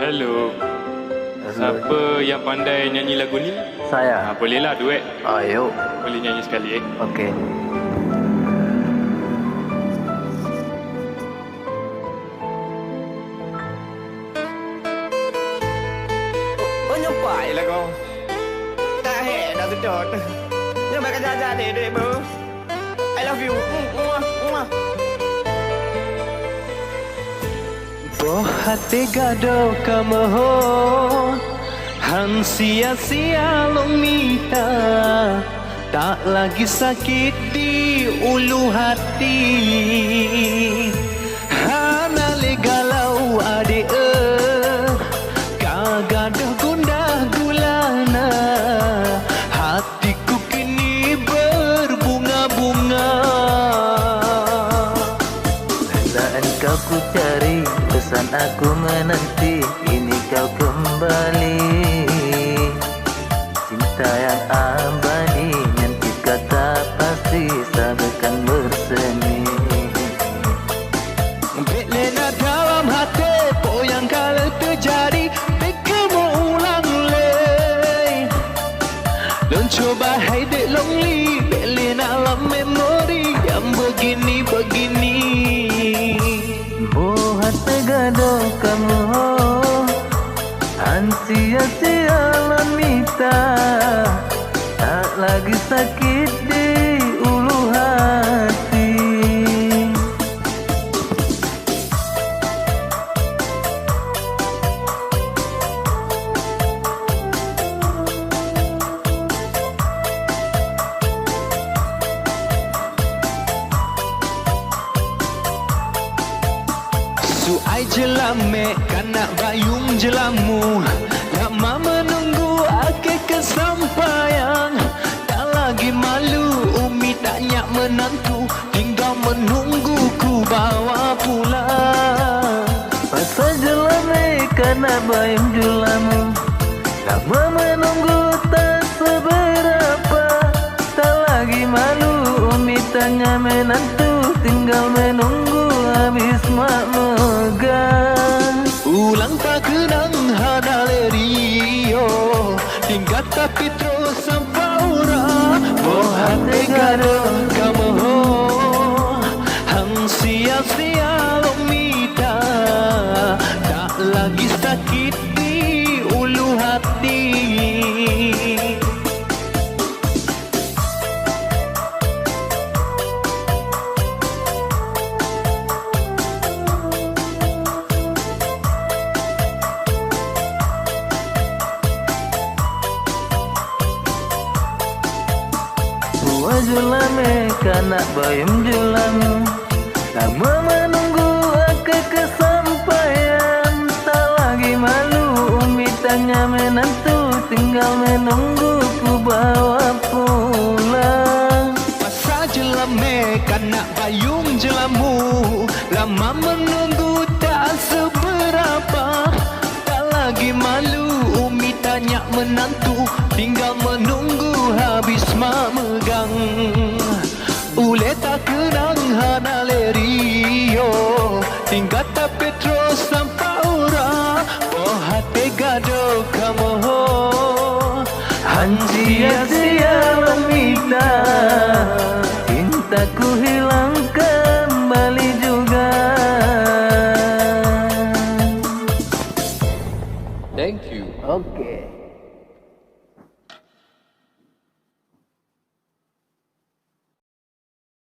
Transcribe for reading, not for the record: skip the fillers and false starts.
Hello. Siapa yang pandai nyanyi lagu ni? Saya. Bolehlah duet. Ayo. Boleh nyanyi sekali Okey. Nyampai lah kau. Tak hek dah sedot. Nyampai kan jajan dek bro. I love you. Hati gado kamu Han sia-sia long minta tak lagi sakit di ulu hati Hana legalau adik kagadah gundah gulana hatiku kini berbunga-bunga Lain kau ku cari, pesan aku menanti, ini kau kembali. Cinta yang abadi, nanti kata pasti sabarkan bersemi. Lena dalam hati, po yang kala terjadi, pikir mau ulang lagi. Don't coba hide it lonely, Lena dalam memori yang begini-begini. Hati gado kamu Han sia-sia lamita tak lagi sakit di ulu hati Suai jelame kanak bayung jelamu lama menunggu akhir kesampaian tak lagi malu umi tak nyak menantu tinggal menunggu ku bawa pulang Pasal jelame kanak bayung jelamu lama menunggu tak seberapa tak lagi malu umi tanya menantu tinggal menunggu habis mak megang ulang tak kenang hana lerio tingkat tapi terus sampai ura oh hati gado kamu hang sia-sia lo mita tak lagi sakit di ulu hati Julame kanak bayum julamu lama menunggu ke kesampaian tak lagi malu umi tanya menantu tinggal menunggu ku bawa pulang masa jelame kanak bayung jelamu lama menunggu tak seberapa tak lagi malu umi tanya menantu tinggal menunggu habis mak megang ule tak kenang hana lerio tingkat tapi terus sampai ura oh hati gado kamu Han sia-sia meminta cintaku hilang kembali juga Thank you. Okey.